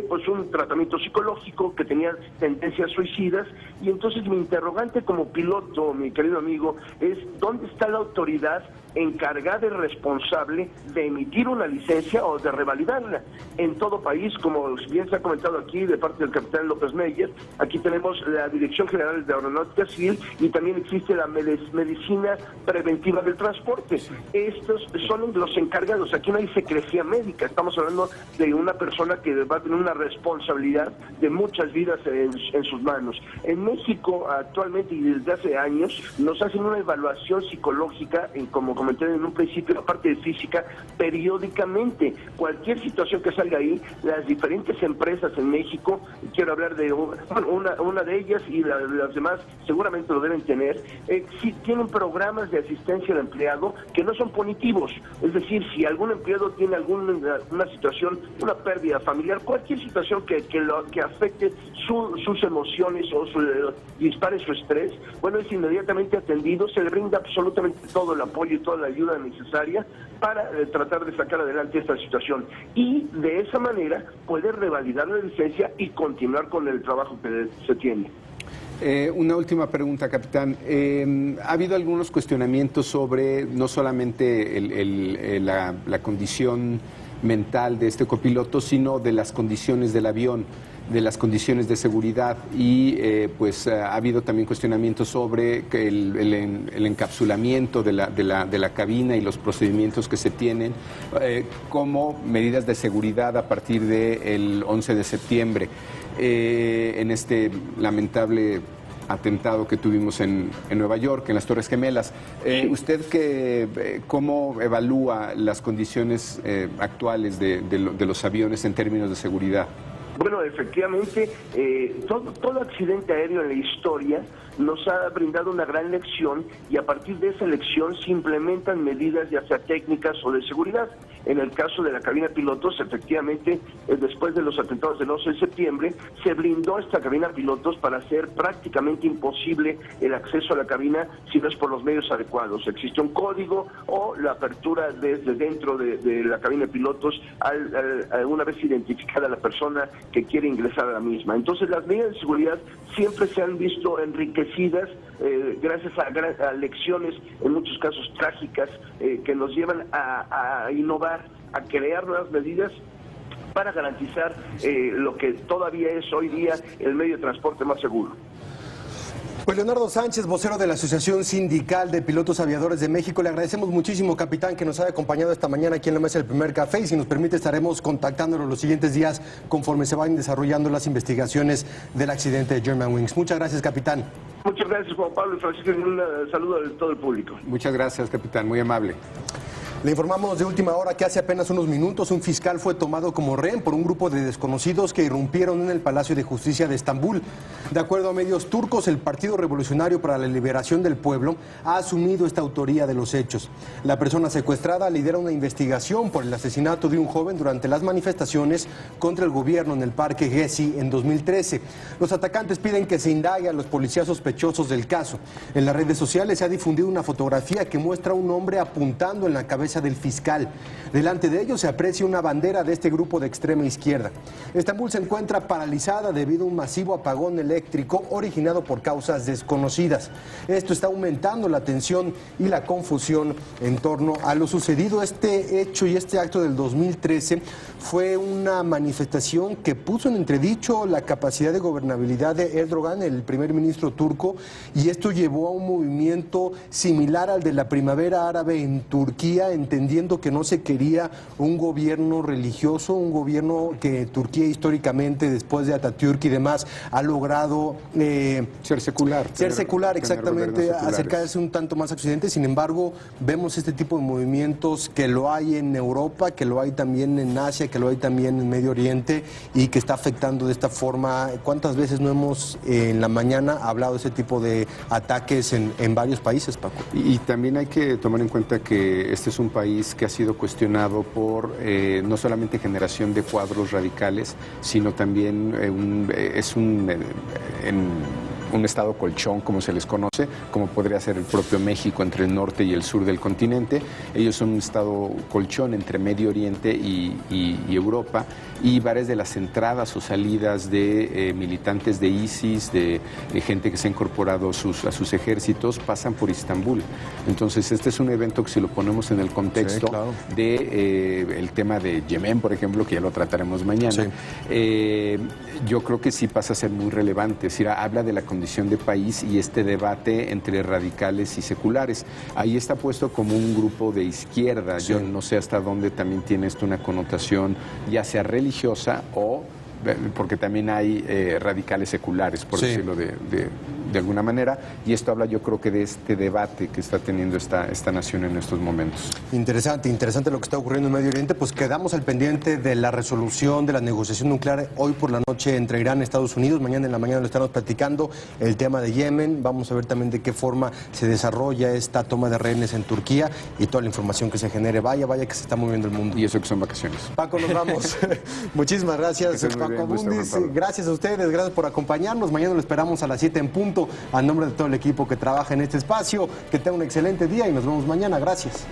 pues un tratamiento psicológico, que tenía tendencias suicidas, y entonces mi interrogante como piloto, mi querido amigo, es ¿dónde está la autoridad encargada y responsable de emitir una licencia o de revalidarla? En todo país, como bien se ha comentado aquí de parte del capitán López Meyer, aquí tenemos la Dirección General de Aeronáutica Civil y también existe la Medicina Preventiva del Transporte. Estos son los encargados. Aquí no hay secrecía médica, estamos hablando de una persona que va a tener una responsabilidad de muchas vidas en sus manos. En México actualmente y desde hace años nos hacen una evaluación psicológica, como comenté en un principio, la parte de física, periódicamente. Cualquier situación que salga ahí, las diferentes empresas en México, quiero hablar de una de ellas y las demás seguramente lo deben tener, sí tienen programas de asistencia al empleado que no son punitivos. Es decir, si algún empleado tiene una situación, una pérdida familiar, cualquier situación que afecte sus emociones o dispare su estrés, bueno, es inmediatamente atendido, se le brinda absolutamente todo el apoyo y toda la ayuda necesaria para tratar de sacar adelante esta situación, y de esa manera poder revalidar la licencia y continuar con el trabajo que se tiene. Una última pregunta, capitán. Ha habido algunos cuestionamientos sobre no solamente la condición mental de este copiloto, sino de las condiciones del avión, de las condiciones de seguridad, y pues ha habido también cuestionamientos sobre el encapsulamiento de la cabina y los procedimientos que se tienen como medidas de seguridad a partir del 11 de septiembre en este lamentable atentado que tuvimos en Nueva York, en las Torres Gemelas. ¿Usted cómo evalúa las condiciones actuales de los aviones en términos de seguridad? Bueno, efectivamente, todo accidente aéreo en la historia nos ha brindado una gran lección, y a partir de esa lección se implementan medidas ya sea técnicas o de seguridad. En el caso de la cabina pilotos, efectivamente, después de los atentados del 11 de septiembre, se blindó esta cabina pilotos para hacer prácticamente imposible el acceso a la cabina si no es por los medios adecuados. Existe un código o la apertura desde dentro de la cabina pilotos una vez identificada la persona que quiere ingresar a la misma. Entonces, las medidas de seguridad siempre se han visto enriquecidas gracias a lecciones, en muchos casos trágicas, que nos llevan a innovar, a crear nuevas medidas para garantizar lo que todavía es hoy día el medio de transporte más seguro. Pues Leonardo Sánchez, vocero de la Asociación Sindical de Pilotos Aviadores de México, le agradecemos muchísimo, capitán, que nos haya acompañado esta mañana aquí en la mesa del Primer Café, y si nos permite estaremos contactándolo los siguientes días conforme se vayan desarrollando las investigaciones del accidente de Germanwings. Muchas gracias, capitán. Muchas gracias, Juan Pablo y Francisco, y un saludo a todo el público. Muchas gracias, capitán, muy amable. Le informamos de última hora que hace apenas unos minutos un fiscal fue tomado como rehén por un grupo de desconocidos que irrumpieron en el Palacio de Justicia de Estambul. De acuerdo a medios turcos, el Partido Revolucionario para la Liberación del Pueblo ha asumido esta autoría de los hechos. La persona secuestrada lidera una investigación por el asesinato de un joven durante las manifestaciones contra el gobierno en el Parque Gezi en 2013. Los atacantes piden que se indague a los policías sospechosos del caso. En las redes sociales se ha difundido una fotografía que muestra a un hombre apuntando en la cabeza mesa del fiscal. Delante de ellos se aprecia una bandera de este grupo de extrema izquierda. Estambul se encuentra paralizada debido a un masivo apagón eléctrico originado por causas desconocidas. Esto está aumentando la tensión y la confusión en torno a lo sucedido. Este hecho y este acto del 2013 fue una manifestación que puso en entredicho la capacidad de gobernabilidad de Erdogan, el primer ministro turco, y esto llevó a un movimiento similar al de la primavera árabe en Turquía, entendiendo que no se quería un gobierno religioso, un gobierno que Turquía históricamente, después de Atatürk y demás, ha logrado ser secular. Ser secular, exactamente, acercarse un tanto más a Occidente. Sin embargo, vemos este tipo de movimientos que lo hay en Europa, que lo hay también en Asia, que lo hay también en Medio Oriente y que está afectando de esta forma. ¿Cuántas veces no hemos en la mañana hablado de ese tipo de ataques en varios países, Paco? Y también hay que tomar en cuenta que este es un país que ha sido cuestionado por no solamente generación de cuadros radicales, sino también un estado colchón, como se les conoce, como podría ser el propio México entre el norte y el sur del continente. Ellos son un estado colchón entre Medio Oriente y Europa, y varias de las entradas o salidas de militantes de ISIS, de gente que se ha incorporado a sus ejércitos, pasan por Estambul. Entonces este es un evento que, si lo ponemos en el contexto de el tema de Yemen, por ejemplo, que ya lo trataremos mañana, yo creo que sí pasa a ser muy relevante. Es decir, habla de la condición de país y este debate entre radicales y seculares. Ahí está puesto como un grupo de izquierda. Yo no sé hasta dónde también tiene esto una connotación, ya sea religiosa o porque también hay radicales seculares, por decirlo de alguna manera, y esto habla, yo creo, que de este debate que está teniendo esta nación en estos momentos. Interesante lo que está ocurriendo en Medio Oriente. Pues quedamos al pendiente de la resolución de la negociación nuclear hoy por la noche entre Irán y Estados Unidos. Mañana en la mañana lo estamos platicando, el tema de Yemen. Vamos a ver también de qué forma se desarrolla esta toma de rehenes en Turquía y toda la información que se genere. Vaya que se está moviendo el mundo. Y eso que son vacaciones. Paco, nos vamos. Muchísimas gracias, Paco Abundis. Gracias a ustedes, gracias por acompañarnos. Mañana lo esperamos a las 7 en punto. A nombre de todo el equipo que trabaja en este espacio, que tenga un excelente día y nos vemos mañana. Gracias.